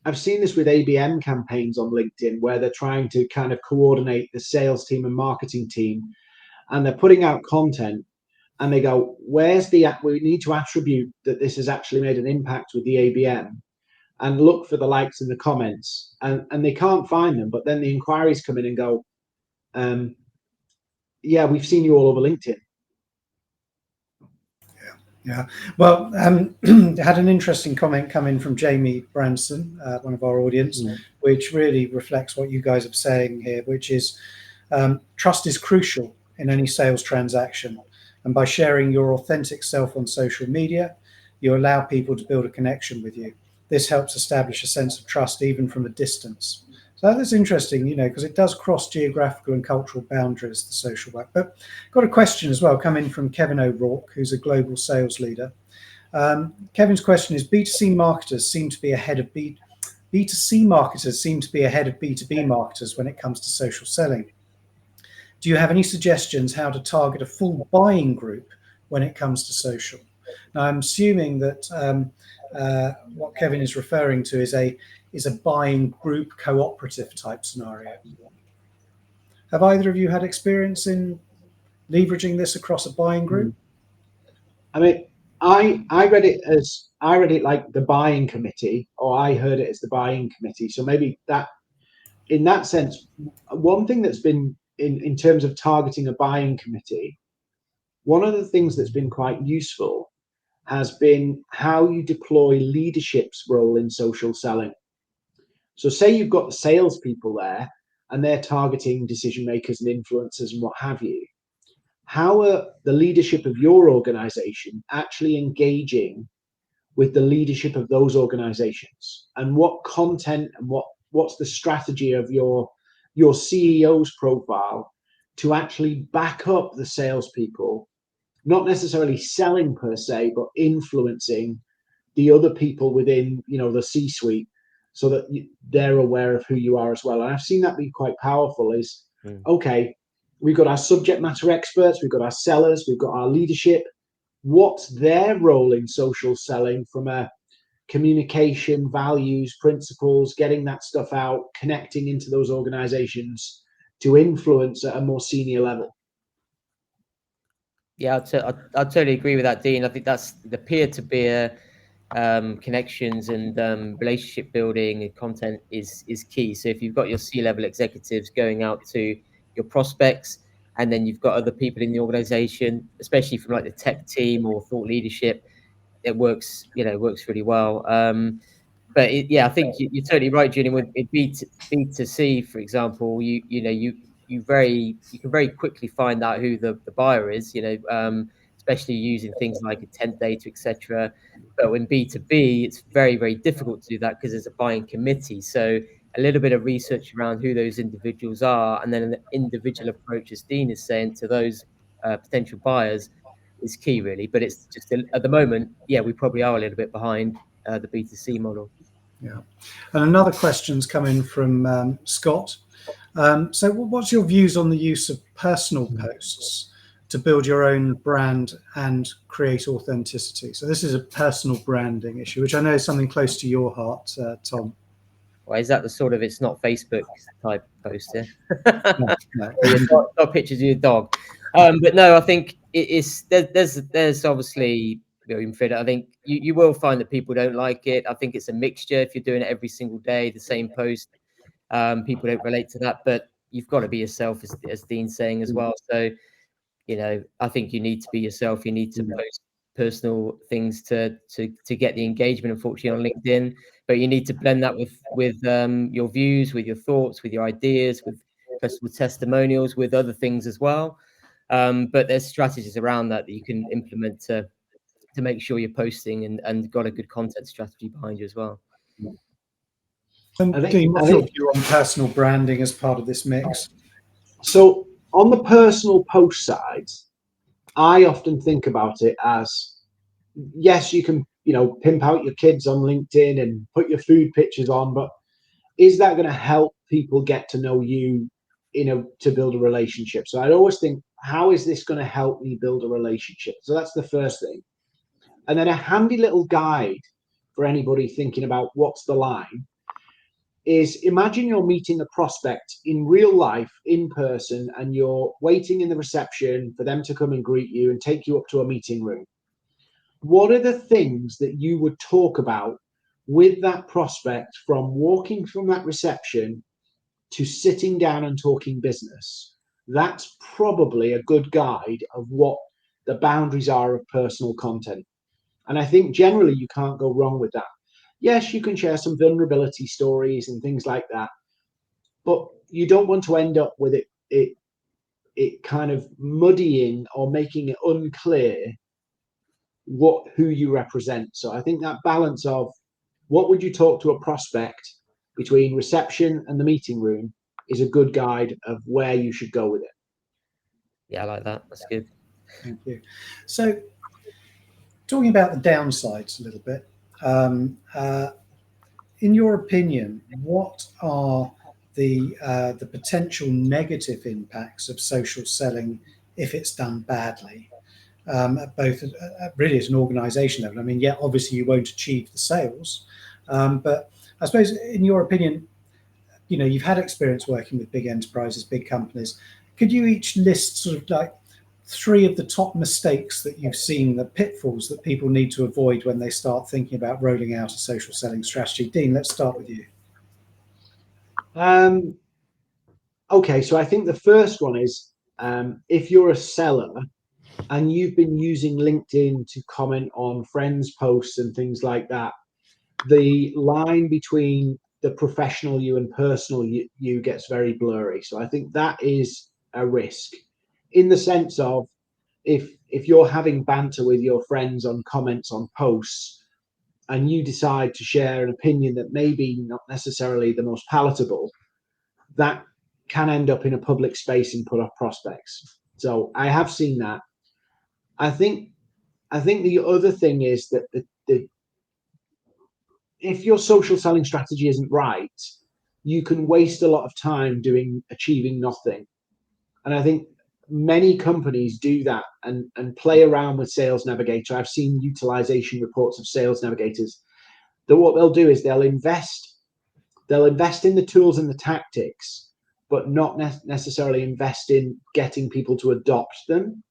I've seen this with ABM campaigns on LinkedIn, where they're trying to kind of coordinate the sales team and marketing team, and they're putting out content, and they go, where's we need to attribute that this has actually made an impact with the ABM, and look for the likes in the comments, and they can't find them. But then the inquiries come in and go, yeah, we've seen you all over LinkedIn. Yeah. Well, had an interesting comment come in from Jamie Branson, one of our audience, which really reflects what you guys are saying here, which is trust is crucial in any sales transaction. And by sharing your authentic self on social media, you allow people to build a connection with you. This helps establish a sense of trust even from a distance. So that's interesting, because it does cross geographical and cultural boundaries, the social work. But got a question as well coming from Kevin O'Rourke, who's a global sales leader. Kevin's question is: B2C marketers seem to be ahead of B2C marketers seem to be ahead of B2B marketers when it comes to social selling. Do you have any suggestions how to target a full buying group when it comes to social? Now, I'm assuming that what Kevin is referring to is a buying group cooperative type scenario. Have either of you had experience in leveraging this across a buying group? I mean, I read it like the buying committee, or I heard it as the buying committee. So maybe that, in that sense, one thing that's been in terms of targeting a buying committee, one of the things that's been quite useful has been how you deploy leadership's role in social selling. So say you've got the salespeople there and they're targeting decision makers and influencers and what have you. How are the leadership of your organization actually engaging with the leadership of those organizations? And what content and what's the strategy of your CEO's profile to actually back up the salespeople, not necessarily selling per se, but influencing the other people within, the C-suite, so that they're aware of who you are as well. And I've seen that be quite powerful. Is okay, we've got our subject matter experts, we've got our sellers, we've got our leadership. What's their role in social selling from a communication, values, principles, getting that stuff out, connecting into those organizations to influence at a more senior level? Yeah, I totally agree with that, Dean. I think that's the peer-to-peer connections and relationship building and content is key. So if you've got your C-level executives going out to your prospects, and then you've got other people in the organization, especially from like the tech team or thought leadership, it works, works really well. But I think you're totally right, Julian. With B2C, for example, you can very quickly find out who the buyer is. Especially using things like intent data, etc. But when B2B, it's very, very difficult to do that because there's a buying committee. So a little bit of research around who those individuals are, and then an individual approach, as Dean is saying, to those potential buyers is key, really. But it's just at the moment, we probably are a little bit behind the B2C model. Yeah. And another question's come in from Scott. So what's your views on the use of personal posts to build your own brand and create authenticity? So this is a personal branding issue, which I know is something close to your heart, Tom. Well, is that the sort of it's not Facebook type post, yeah? No. Not pictures of your dog. But no, I think there's obviously, I think you will find that people don't like it. I think it's a mixture. If you're doing it every single day, the same post, people don't relate to that. But you've got to be yourself, as Dean's saying as well. So, I think you need to be yourself. You need to post personal things to get the engagement, unfortunately, on LinkedIn. But you need to blend that with your views, with your thoughts, with your ideas, with customer testimonials, with other things as well. But there's strategies around that you can implement to make sure you're posting and got a good content strategy behind you as well. And Dean, what's your view on personal branding as part of this mix? So on the personal post side, I often think about it as, yes, you can, pimp out your kids on LinkedIn and put your food pictures on, but is that going to help people get to know you, to build a relationship? So I'd always think, how is this going to help me build a relationship? So that's the first thing. And then a handy little guide for anybody thinking about what's the line is, imagine you're meeting a prospect in real life, in person, and you're waiting in the reception for them to come and greet you and take you up to a meeting room. What are the things that you would talk about with that prospect from walking from that reception to sitting down and talking business? That's probably a good guide of what the boundaries are of personal content. And I think generally you can't go wrong with that. Yes, you can share some vulnerability stories and things like that, but you don't want to end up with it kind of muddying or making it unclear who you represent. So I think that balance of what would you talk to a prospect between reception and the meeting room is a good guide of where you should go with it. Yeah, I like that. That's good. Thank you. So talking about the downsides a little bit, in your opinion, what are the potential negative impacts of social selling if it's done badly? Both really at an organization level. I mean, obviously you won't achieve the sales, but I suppose in your opinion, you've had experience working with big enterprises, big companies. Could you each list sort of like 3 of the top mistakes that you've seen, the pitfalls that people need to avoid when they start thinking about rolling out a social selling strategy? Dean, let's start with you. Okay, so I think the first one is, if you're a seller and you've been using LinkedIn to comment on friends' posts and things like that, the line between the professional you and personal you gets very blurry. So I think that is a risk, in the sense of, if you're having banter with your friends on comments on posts and you decide to share an opinion that maybe not necessarily the most palatable, that can end up in a public space and put off prospects. So I have seen that. I think the other thing is that if your social selling strategy isn't right, you can waste a lot of time achieving nothing. And I think many companies do that and play around with Sales Navigator. I've seen utilization reports of Sales Navigators that what they'll do is they'll invest in the tools and the tactics, but not necessarily invest in getting people to adopt them.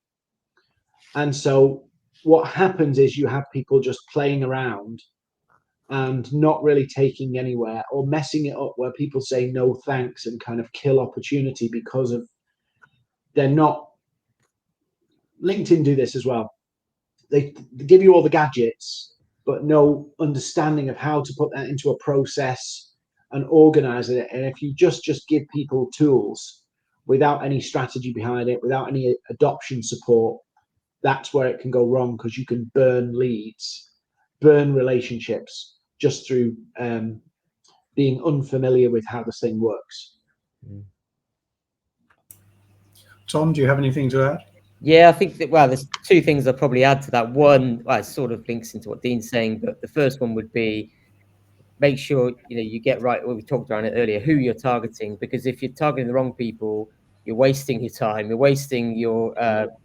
And so what happens is you have people just playing around and not really taking anywhere, or messing it up where people say no thanks and kind of kill opportunity because they're not. LinkedIn do this as well. they give you all the gadgets, but no understanding of how to put that into a process and organize it. And if you just give people tools without any strategy behind it, without any adoption support, that's where it can go wrong, because you can burn leads, burn relationships just through being unfamiliar with how this thing works. Tom, do you have anything to add? Yeah, I think that, well, there's two things I'll probably add to that. One, well, it sort of links into what Dean's saying, but the first one would be make sure you get right. Well, we talked around it earlier, who you're targeting, because if you're targeting the wrong people, you're wasting your time. You're wasting your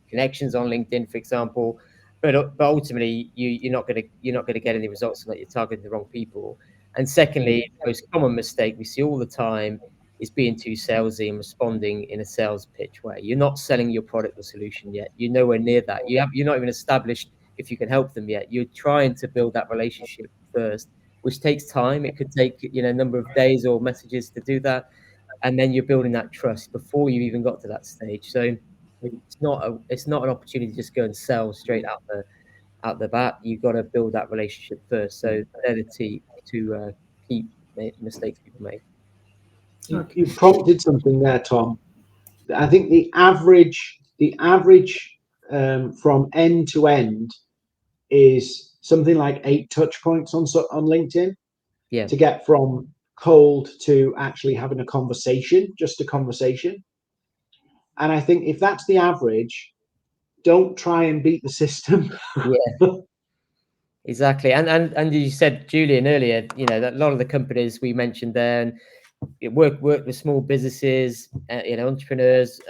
connections on LinkedIn, for example. But ultimately, you're not going to get any results unless you're targeting the wrong people. And secondly, the most common mistake we see all the time is being too salesy and responding in a sales pitch way. You're not selling your product or solution yet. You're nowhere near that. You're not even established if you can help them yet. You're trying to build that relationship first, which takes time. It could take a number of days or messages to do that, and then you're building that trust before you even got to that stage. So it's not an opportunity to just go and sell straight out the bat. You've got to build that relationship first. So they're the two key mistakes people make. You prompted something there, Tom. I think the average from end to end is something like 8 touch points on LinkedIn. Yeah. To get from cold to actually having a conversation, just a conversation. And I think if that's the average, don't try and beat the system. Yeah. Exactly. And you said, Julian, earlier, that a lot of the companies we mentioned there, and work with small businesses, entrepreneurs,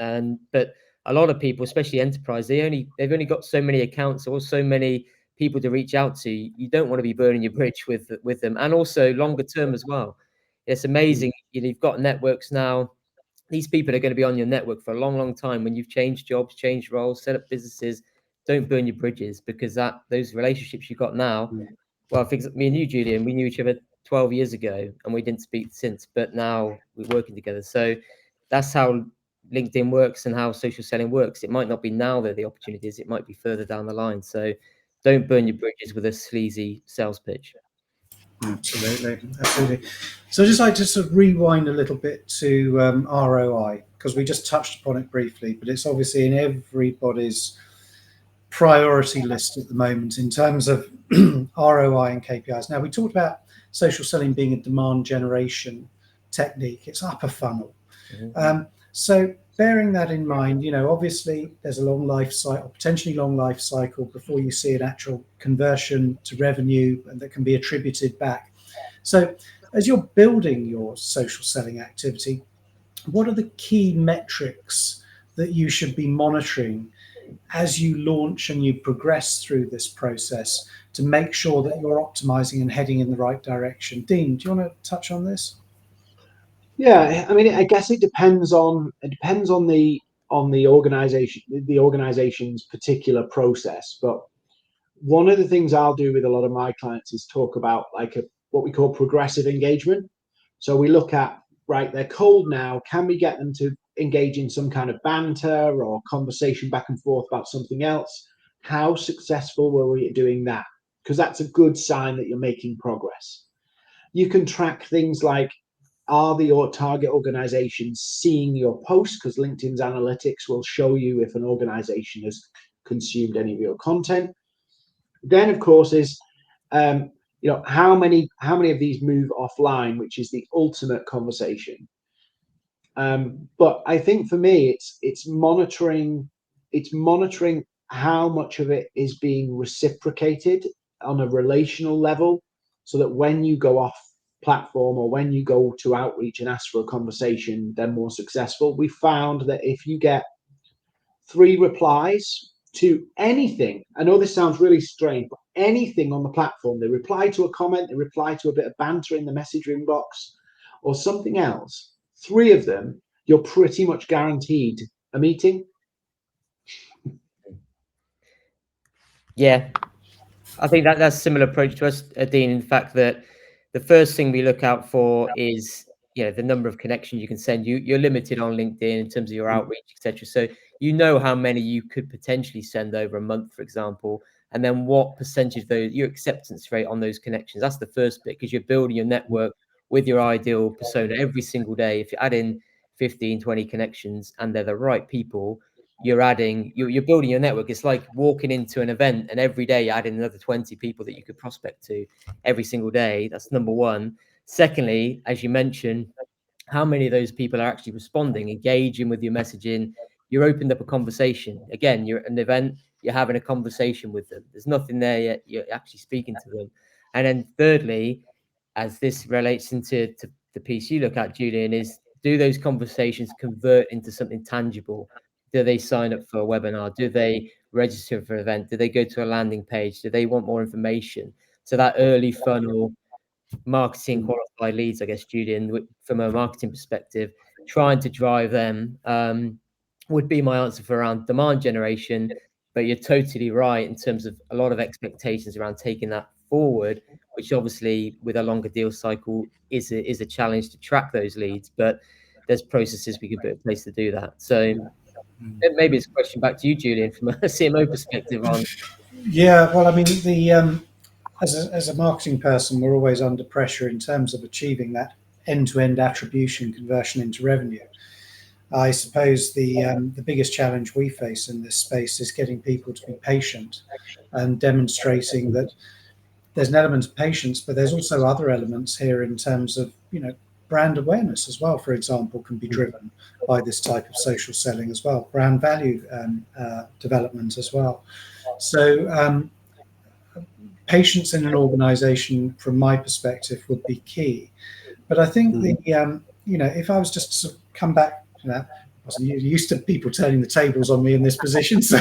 but a lot of people, especially enterprise, they've only got so many accounts or so many people to reach out to. You don't want to be burning your bridge with them, and also longer term as well. It's amazing. You've got networks now. These people are going to be on your network for a long, long time. When you've changed jobs, changed roles, set up businesses, don't burn your bridges, because those relationships you've got now. Well, me and you, Julian, we knew each other 12 years ago and we didn't speak since, but now we're working together. So that's how LinkedIn works and how social selling works. It might not be now that the opportunity is, it might be further down the line. So don't burn your bridges with a sleazy sales pitch. Absolutely. So I'd just like to sort of rewind a little bit to ROI, because we just touched upon it briefly, but it's obviously in everybody's priority list at the moment in terms of ROI and KPIs. Now, we talked about social selling being a demand generation technique. It's upper funnel. So bearing that in mind, obviously there's a long life cycle, potentially long life cycle before you see an actual conversion to revenue and that can be attributed back. So as you're building your social selling activity, what are the key metrics that you should be monitoring as you launch and you progress through this process to make sure that you're optimizing and heading in the right direction? Dean, do you want to touch on this? Yeah, I mean, I guess it depends on the organization's particular process. But one of the things I'll do with a lot of my clients is talk about what we call progressive engagement. So we look at, right, they're cold now. Can we get them to engage in some kind of banter or conversation back and forth about something else? How successful were we at doing that? Because that's a good sign that you're making progress. You can track things like, are your target organizations seeing your posts? Because LinkedIn's analytics will show you if an organization has consumed any of your content. Then, of course, is how many of these move offline, which is the ultimate conversation. But I think for me, it's monitoring how much of it is being reciprocated on a relational level, so that when you go off platform or when you go to outreach and ask for a conversation, they're more successful. We found that if you get 3 replies to anything, I know this sounds really strange, but anything on the platform, they reply to a comment, they reply to a bit of banter in the message inbox or something else, 3 of them, you're pretty much guaranteed a meeting. Yeah, I think that's a similar approach to us, Dean. In fact, that the first thing we look out for is the number of connections you can send. You're limited on LinkedIn in terms of your outreach, etc. So how many you could potentially send over a month, for example. and then what percentage of those, your acceptance rate on those connections. That's the first bit, because you're building your network with your ideal persona every single day. If you add in 15, 20 connections and they're the right people, you're building your network. It's like walking into an event and every day you're adding another 20 people that you could prospect to every single day. That's number one. Secondly, as you mentioned, how many of those people are actually responding, engaging with your messaging? You're opened up a conversation. Again, you're at an event, you're having a conversation with them. There's nothing there yet, you're actually speaking to them. And then thirdly, as this relates into the piece you look at, Julian, is, do those conversations convert into something tangible? Do they sign up for a webinar? Do they register for an event? Do they go to a landing page? Do they want more information? So that early funnel marketing qualified leads, I guess, Julian, from a marketing perspective, trying to drive them would be my answer for around demand generation. But you're totally right in terms of a lot of expectations around taking that forward, which obviously with a longer deal cycle is a challenge to track those leads. But there's processes we could put in place to do that. So maybe it's a question back to you, Julian, from a CMO perspective on. Yeah, well, I mean, as a marketing person, we're always under pressure in terms of achieving that end-to-end attribution conversion into revenue. I suppose the biggest challenge we face in this space is getting people to be patient and demonstrating that there's an element of patience, but there's also other elements here in terms of, brand awareness as well, for example, can be driven by this type of social selling as well, brand value development as well. So patience in an organization, from my perspective, would be key. But I think if I was just to sort of come back, I wasn't used to people turning the tables on me in this position. So,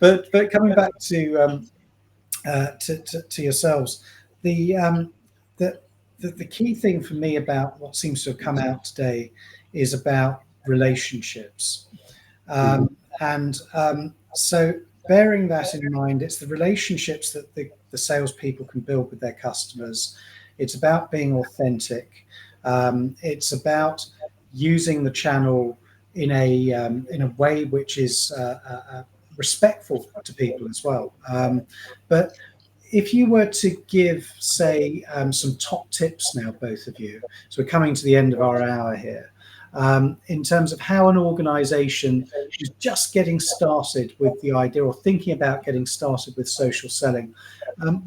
but coming back to yourselves, the key thing for me about what seems to have come out today is about relationships, so bearing that in mind, it's the relationships that the salespeople can build with their customers. It's about being authentic. It's about using the channel in a way which is respectful to people as well. But if you were to give, say, some top tips now, both of you, so we're coming to the end of our hour here, in terms of how an organization is just getting started with the idea or thinking about getting started with social selling,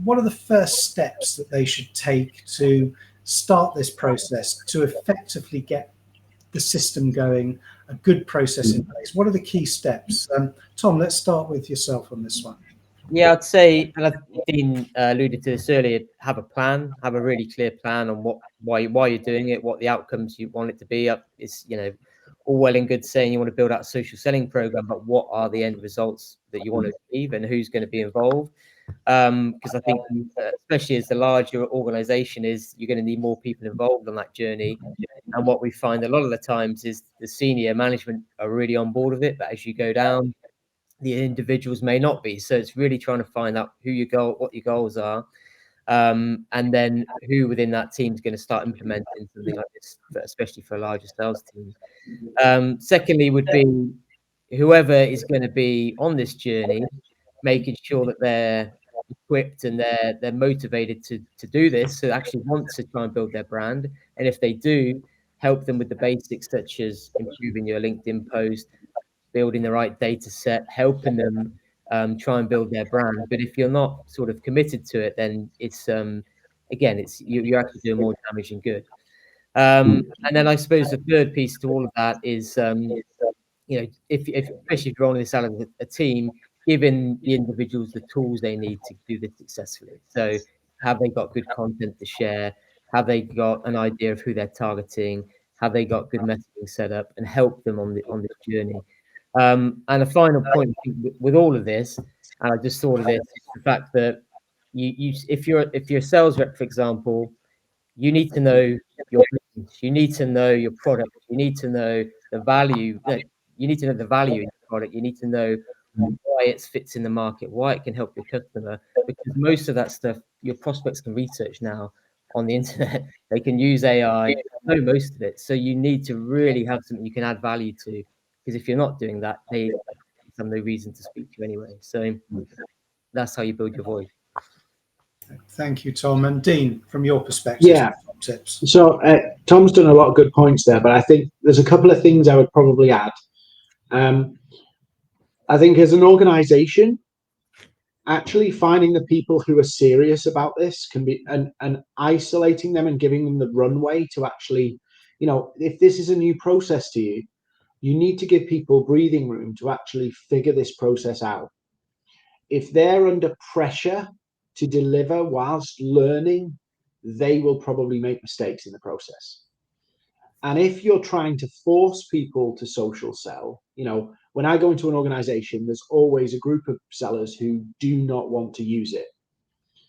what are the first steps that they should take to start this process to effectively get the system going, a good process in place? What are the key steps? Tom, let's start with yourself on this one. Yeah, I'd say, and Dean alluded to this earlier, have a plan, have a really clear plan on why you're doing it, what the outcomes you want it to be. It's, all well and good saying you want to build out a social selling program, but what are the end results that you want to achieve and who's going to be involved? Because I think, especially as the larger organization is, you're going to need more people involved on that journey. And what we find a lot of the times is the senior management are really on board with it, but as you go down, the individuals may not be. So it's really trying to find out what your goals are, and then who within that team is going to start implementing something like this, especially for a larger sales team. Secondly, would be whoever is going to be on this journey, making sure that they're equipped and they're motivated to do this, so actually want to try and build their brand. And if they do, help them with the basics such as improving your LinkedIn post, building the right data set, helping them try and build their brand. But if you're not sort of committed to it, then it's again, it's you're actually doing more damage than good. And then I suppose the third piece to all of that is, if especially if you're rolling this out of a team, giving the individuals the tools they need to do this successfully. So have they got good content to share? Have they got an idea of who they're targeting? Have they got good messaging set up, and help them on this journey? And a final point with all of this, and I just thought of this, is the fact that if you're a sales rep, for example, you need to know your business, you need to know your product, you need to know the value. You need to know the value in your product. You need to know why it fits in the market, why it can help your customer, because most of that stuff your prospects can research now on the internet. They can use AI, know most of it. So you need to really have something you can add value to, because if you're not doing that, have no reason to speak to you anyway. So that's how you build your voice. Thank you, Tom. And Dean, from your perspective, Yeah. tips. So Tom's done a lot of good points there, but I think there's a couple of things I would probably add. I think as an organization, actually finding the people who are serious about this can be, and isolating them and giving them the runway to actually, if this is a new process to you, you need to give people breathing room to actually figure this process out. If they're under pressure to deliver whilst learning, they will probably make mistakes in the process. And if you're trying to force people to social sell, when I go into an organization, there's always a group of sellers who do not want to use it.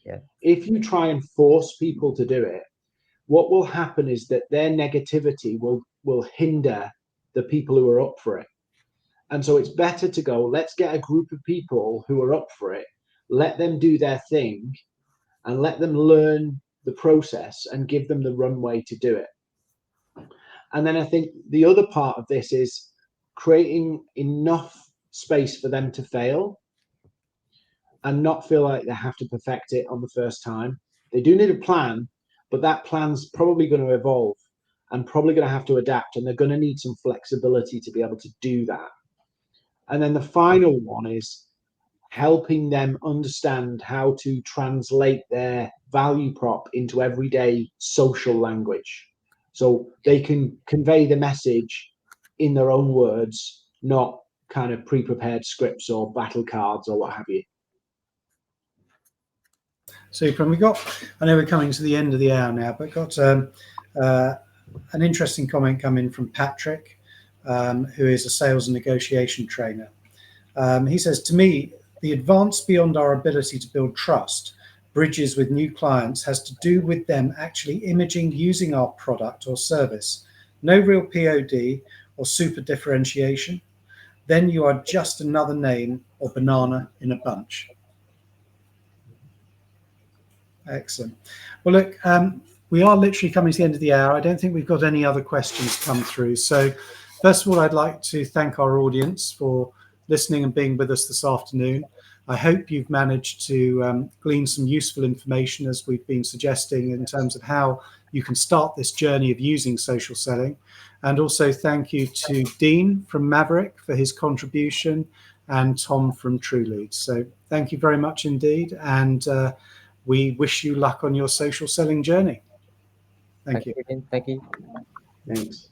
Yeah. If you try and force people to do it, what will happen is that their negativity will hinder the people who are up for it. And so it's better to go, let's get a group of people who are up for it, let them do their thing, and let them learn the process and give them the runway to do it. And then I think the other part of this is creating enough space for them to fail and not feel like they have to perfect it on the first time. They do need a plan, but that plan's probably going to evolve and probably going to have to adapt, and they're going to need some flexibility to be able to do that. And then the final one is helping them understand how to translate their value prop into everyday social language, so they can convey the message in their own words, not kind of pre-prepared scripts or battle cards or what have you. Super. And I know we're coming to the end of the hour now, but got an interesting comment coming from Patrick, who is a sales and negotiation trainer. He says, to me, the advance beyond our ability to build trust, bridges with new clients, has to do with them actually imaging using our product or service. No real POD or super differentiation. Then you are just another name or banana in a bunch. Excellent. Well, look, we are literally coming to the end of the hour. I don't think we've got any other questions come through. So first of all, I'd like to thank our audience for listening and being with us this afternoon. I hope you've managed to glean some useful information, as we've been suggesting, in terms of how you can start this journey of using social selling. And also thank you to Dean from Maverick for his contribution, and Tom from TrueLeads. So thank you very much indeed. And we wish you luck on your social selling journey. Thank you. Thank you. Thanks.